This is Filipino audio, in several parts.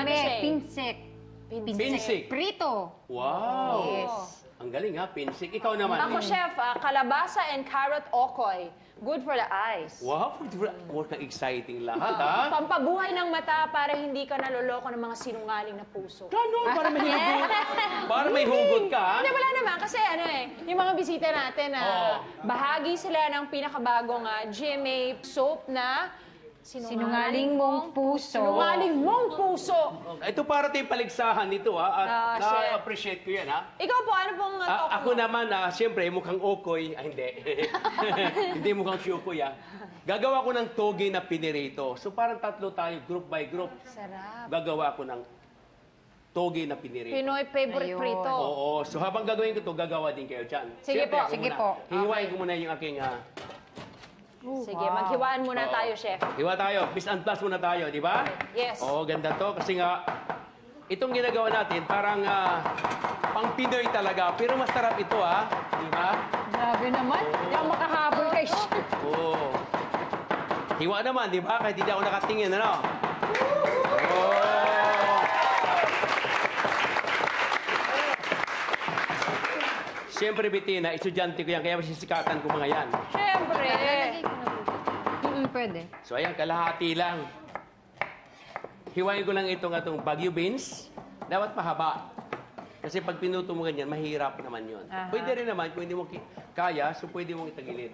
Ano siya eh? pinsek. Pinsik. Prito. Wow. Yes. Ang galing ha, pinsik. Ikaw naman. Ako, chef, kalabasa and carrot okoy. Good for the eyes. Wow, mukhang exciting lahat ha. Pampabuhay ng mata para hindi ka naloloko ng mga sinungaling na puso. Ganon, para may hugot. Para may hugot ka ha. Hindi, wala naman. Kasi ano eh, yung mga bisita natin, bahagi sila ng pinakabagong GMA soap na Sinungaling mong puso. Sinungaling mong puso. Ito para tayong paligsahan nito ha. At chef. na-appreciate ko yan ha. Ikaw po, ano pong talk Ako mo? naman, siyempre, mukhang okoy. Hindi. Hindi mukhang syukoy, Gagawa ko ng toge na pinirito. So, parang tatlo tayo, group by group. Sarap. Gagawa ko ng toge na pinirito. Pinoy favorite Ayun. prito. Oo. So, habang gagawin ko to gagawa din kayo dyan. Sige Siyempre, po. ako Sige muna. po. Hihiwain ko muna yung aking... Sige, maghiwaan muna Oo. tayo, chef. Hiwa tayo. Peace and plus muna tayo, di ba? Yes. Oo, ganda to. Kasi nga, itong ginagawa natin, parang pang Pinoy talaga. Pero mas sarap ito, Di ba? Grabe naman. Hindi ako makahabol kay chef. Oo. Hiwa naman, di ba? Kahit hindi ako nakatingin, ano? Oo. Siyempre, Bettina, estudyante ko yan, kaya masisikatan ko mga yan. Siyempre. Pwede. So, ayan, kalahati lang. Hiwain ko lang itong Baguio beans. Dapat mahaba. Kasi pag pinuto mo ganyan, mahirap naman yun. Pwede rin naman, kung hindi mo kaya, so pwede mong itagilid.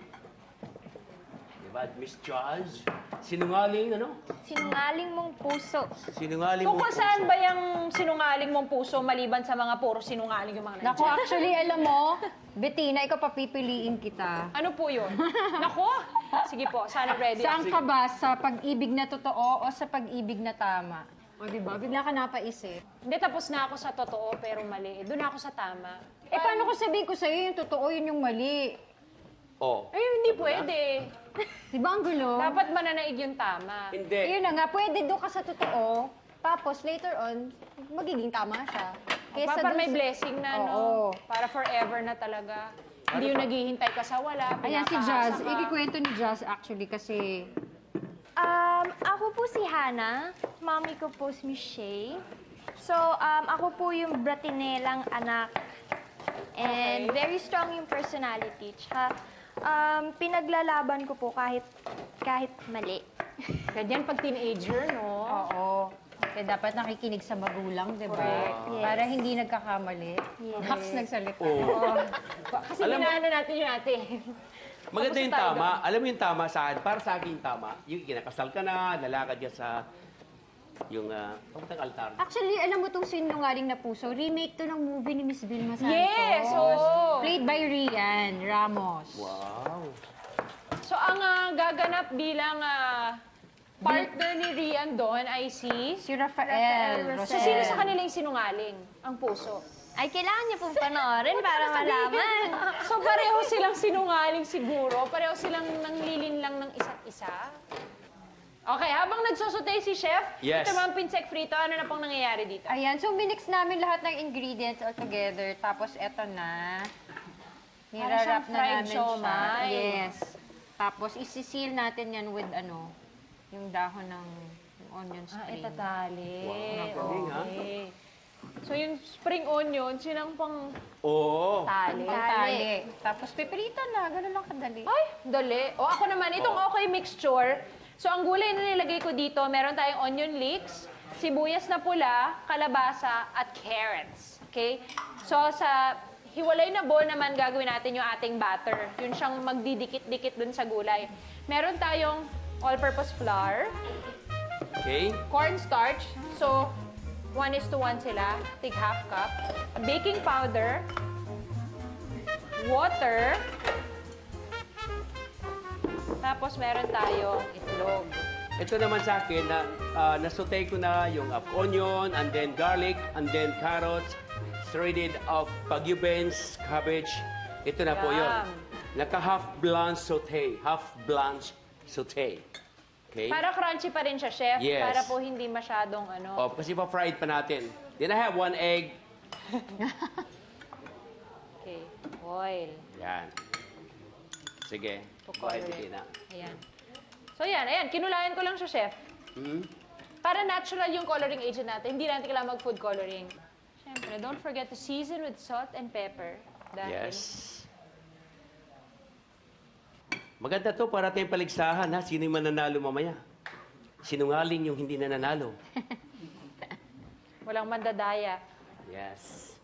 Diba, Miss Charles? Sinungaling, ano? Sinungaling mong puso. Sinungaling mo. Tungkol saan ba yung sinungaling mong puso maliban sa mga puro sinungaling yung mga Naku, nandiyan? actually, alam mo, Bettina, ikaw papipiliin kita. Ano po yun? Nako! Sige po, sana ready. Saan ka ba? Sa pag-ibig na totoo o sa pag-ibig na tama? O, di ba? Bigla ka napaisip. Hindi, tapos na ako sa totoo pero mali. Doon ako sa tama. Eh, paano ko sabihin ko sa'yo yung totoo, yun yung mali? Oh. Ay, hindi pwede. Di ba ang gulo? Dapat mananaig yung tama. Hindi. Yun na nga, pwede doon ka sa totoo, tapos later on, magiging tama siya. Para may dun sa- blessing na, no? Oo. Para forever na talaga. Hindi yung naghihintay ka sa wala. Ayan si pinapahasa Jazz. ka. Ikikwento ni Jazz actually kasi Ako po si Hannah. Mommy ko po si Miss Shay. So, ako po yung bratinelang anak. And very strong yung personality. Tsaka, pinaglalaban ko po kahit mali. Ganyan pag teenager, no? oo. Kaya dapat nakikinig sa magulang, di ba? Correct. Yes. Para hindi nagkakamali. Naps nagsalita. Oo. Kasi Alam mo- binaano natin yung ate. Maganda yung Tapos tayo tama. Alam mo yung tama sa akin? Para sa akin yung tama. Yung kinakasal ka na, lalakad ka sa yung papuntang altar. Actually, alam mo itong Sinungaling na Puso, remake to ng movie ni Miss Vilma Santos. Yes, oo. Played by Rian Ramos. Wow. So, ang gaganap bilang partner ni Rian doon ay si... Si Rafael Rafael So, Rosel. sino sa kanila yung sinungaling? Ang puso. Ay, kailangan niyo pong panoorin para malaman. So, pareho silang sinungaling siguro. Pareho silang nanglilin lang ng isa't isa. Okay, habang nagsosote si Chef, Yes. ito mga pinsek frito, ano na pong nangyayari dito? Ayan, so minix namin lahat ng ingredients all together. Tapos eto na. Nirarap siyang na fried namin siya. siomai. Yes. Tapos isisil natin yan with ano, yung dahon ng onion spring. Ito tali. Wow, galing, ha? Okay. So, yung spring onions, yun ang pang Oo. tali. Ang tali. Tapos pipilitan na, ganun lang kadali. Ay, dali. O ako naman, itong okay mixture. So, ang gulay na nilagay ko dito, meron tayong onion leeks, sibuyas na pula, kalabasa, at carrots. Okay? So, sa hiwalay na bowl naman gagawin natin yung ating batter. Yun siyang magdidikit-dikit dun sa gulay. Meron tayong all-purpose flour, Okay. cornstarch. So, 1:1 sila. Tig half cup. Baking powder. Water. Tapos meron tayong itlog. Ito naman sa akin, nasaute ko na yung onion, and then garlic, and then carrots, shredded of Baguio beans, cabbage. Ito na po yun. Yum. Naka-half blanche saute. Half blanche saute. Okay? Para crunchy pa rin siya, chef. Yes. Para po hindi masyadong ano. Oh, kasi pa-fried pa natin. Then I have 1 egg. Okay. Oil. Yan. Sige. Tukoy Buhay ulit. Bettina. Ayan. So, yan. Ayan. Kinulayan ko lang siya, chef. Hmm? Para natural yung coloring agent natin, hindi natin kailangan mag-food coloring. Siyempre, don't forget to season with salt and pepper. Dahil Yes. Maganda to para tayong paligsahan, ha? Sino yung mananalo mamaya? Sinungaling yung hindi nananalo. walang mandadaya. Yes.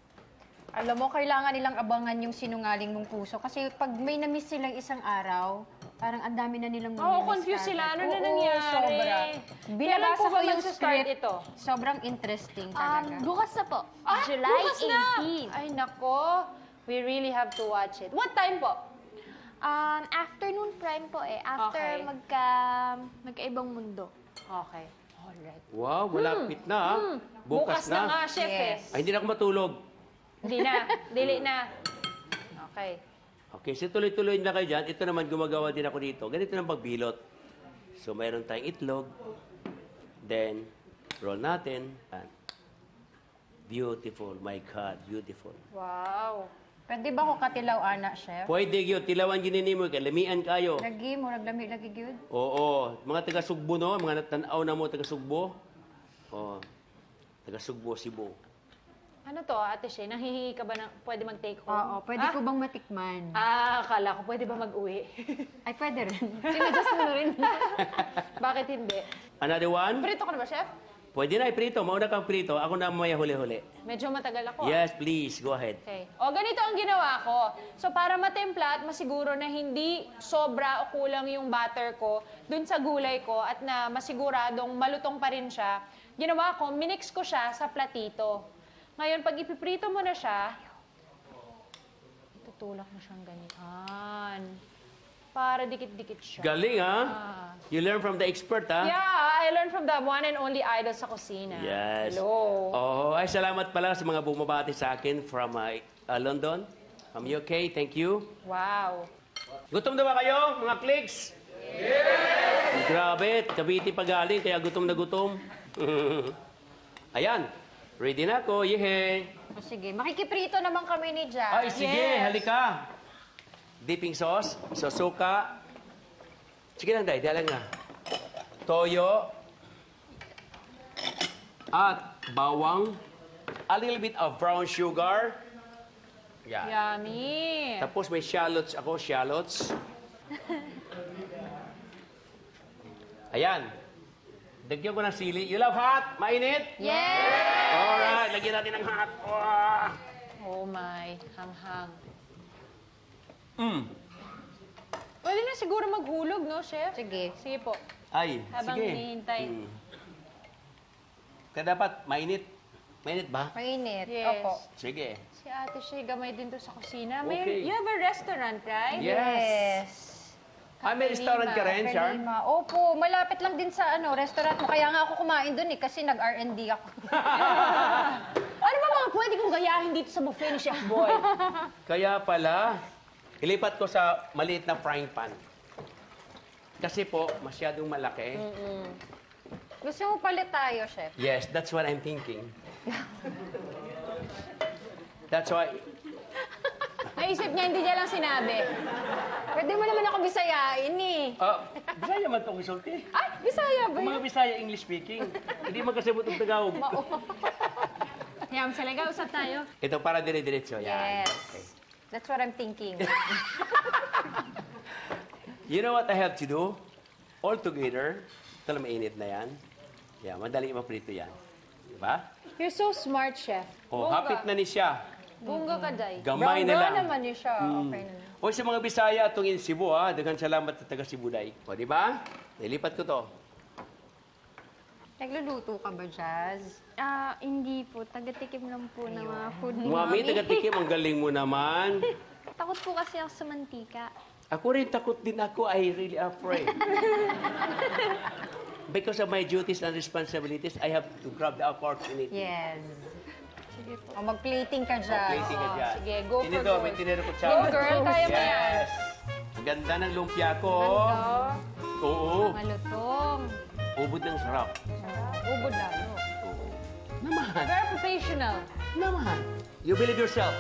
Alam mo, kailangan nilang abangan yung sinungaling mong puso. Kasi pag may na-miss silang isang araw, parang ang dami na nilang Oo, mamimiss confused sila. Ano na Oo, nangyari? sobra. Kailan Binabasa po ko ba yung magsa-start script. ito? Sobrang interesting talaga. Bukas na po. Ah, July bukas na! 18. Ay, nako. We really have to watch it. What time po? Afternoon prime po eh. After Okay. magkaibang mundo. Okay. Alright. Wow, malapit na, ha? Bukas na nga, chef Yes. Ay, hindi na ako matulog. Hindi na. Dili na. Okay. Okay, so tuloy-tuloy na kayo dyan. Ito naman, gumagawa din ako dito. Ganito ng pagbilot. So, mayroon tayong itlog. Then, roll natin. Yan. Beautiful. My God, beautiful. Wow. Pwede ba ko katilaw, ana, chef? Pwede yun. Tilawan ginini mo. Kalamian kayo. Lagi mo, naglami lagi gyud. Oo. Mga taga-Sugbo, no? Mga natanaw na mo, taga-Sugbo. Oo. Taga-Sugbo, Cebu. Ano to, Ate Shay? Nanghihingi ka ba ng pwede mag-take home? Oo, pwede ko bang matikman? Akala ko pwede ba mag-uwi? Ay, pwede rin. Sinadjust mo na rin. Bakit hindi? Another one? Prito ka na ba, chef? Pwede na, prito. Mauna kang prito. Ako na mamaya huli-huli. Medyo matagal ako. Yes, please. Go ahead. Okay. O, ganito ang ginawa ko. So, para matempla at masiguro na hindi sobra o kulang yung butter ko dun sa gulay ko at na masiguradong malutong pa rin siya, ginawa ko, minix ko siya sa platito. Ngayon, pag ipiprito mo na siya, tutulak mo siyang ganyan. Para dikit-dikit siya. Galing, ha? You learn from the expert, ha? Yeah, I learned from the one and only idol sa kusina. Yes. Hello. Oh, ay salamat pala sa mga bumabati sa akin from London, from UK. Thank you. Wow. Gutom na ba kayo, mga clicks? Yes! Grabe, Cavite pa galing, kaya gutom na gutom. Ayan, ready na ako. Yehe! O sige, makikiprito naman kami ni Jazz. Ay, sige, Yes. halika. Dipping sauce, suka. Sige lang, dalang nga. Toyo. At bawang. A little bit of brown sugar. Yan. Yummy. Tapos may shallots ako, shallots. Ayan. Dagyan ko ng sili. You love hot? Mainit? Yes! Alright, lagyan natin ng hot. Wow. Oh my, hanghang. Mm. Pwede na siguro maghulog, no, chef? Sige. Sige po. Ay, Habang sige. hinihintay. Mm. Kaya dapat mainit. Mainit ba? Mainit. Yes. Opo. Sige. Si Ate Shay, gamay din to sa kusina. Okay. You have a restaurant, right? Yes. Ah, may restaurant ka rin, Char? Kalima. Opo, malapit lang din sa restaurant mo. Kaya nga ako kumain doon kasi nag-R&D ako. Ano ba mga pwede kong gayahin dito sa buffet ni Chef Boy? Kaya pala, ilipat ko sa maliit na frying pan. Kasi po, masyadong malaki. Gusto mo palit tayo, chef? Yes, that's what I'm thinking. That's why... Naisip niya, hindi niya lang sinabi. Pwede mo naman ako bisayain eh. Bisaya man itong isulti. Ay, Bisaya ba Mga yun? Bisaya English speaking. Hindi magkasabot ang Tagalog. Yam, salaga, usap tayo. Ito para dire-diretso. Yan. Yes. Okay. That's what I'm thinking. You know what I have to do? All together. Ito lang mainit na yan. Yeah, madali maprito yan. Diba? You're so smart, Chef. Oh, hapit na ni siya. Bunga ka, Day. Gamay na lang. naman yun siya. Okay na. O sa mga Bisaya itong in Cebu, ha? Daghang salamat sa taga Cebu, Day. O, di ba? Nilipat ko to. Nagluluto ka ba, Jazz? Hindi po. Taga-tikim lang po ng mga food ni Mami, Mami. taga-tikim, ang galing mo naman. Takot po kasi ako sa mantika. Ako rin, takot din ako. I really afraid. Because of my duties and responsibilities, I have to grab the opportunity. Yes. Sige po. O, mag-plating ka, Jazz. Plating ka dyan. Sige, go for Tinidor, gold. may tinidor ko siya. Go, girl, kaya mo yan. Yes. Ang ganda ng lumpia ko. Oo. Malutong. Ubod ng sarap. Ubod lalo. Oo. Naman. Very professional. Naman. You believe yourself.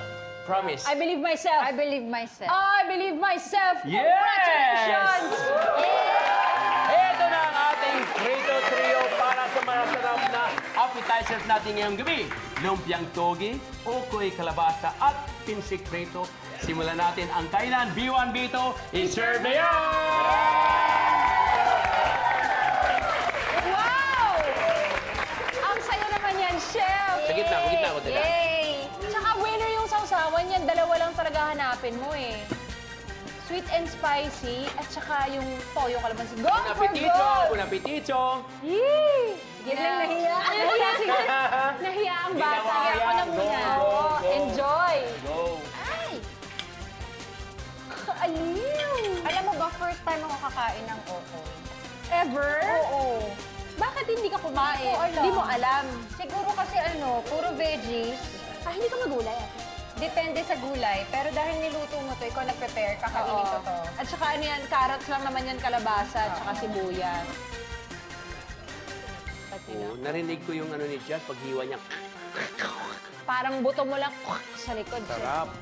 Promise. I believe myself. I believe myself. I believe myself. Yes! Congratulations! Ito na ang ating Prito Trio para sa mga appetizers natin ngayong gabi. Lumpiang togi, okoy kalabasa at pinsik prito. Simulan natin ang kainan. B1, B2, i-serve na yan! Wow! Ang saya naman yan, Chef! Sa gitna ko, teka. Yay! Tsaka winner yung sausawan yan. Dalawa lang talaga hanapin mo eh. Sweet and spicy at saka yung toyo kalamansi. Go Bon for appetito! gold! Bon appetito! Yee! Sige Biglang nahiya. Nahiya, sige. Nahiya ang bata. Ginawa Kaya ako na yan. muna. Go, go, Oo, go. enjoy! Go! Ay! Kaaliw! Alam mo ba, first time ako kakain ng okoy. Ever? Oo. Bakit hindi ka kumain? Hindi ko alam. Hindi mo alam. Siguro kasi puro veggies. Ah, hindi ka magulay. Depende sa gulay. Pero dahil niluto mo to, ikaw nag-prepare, kakainin ko to. At saka ano yan, carrots lang naman yan, kalabasa, at saka sibuyas. Pati na. Oh, narinig ko yung ano ni Jazz, paghiwa niya. Parang buto mo lang sa likod. Sarap.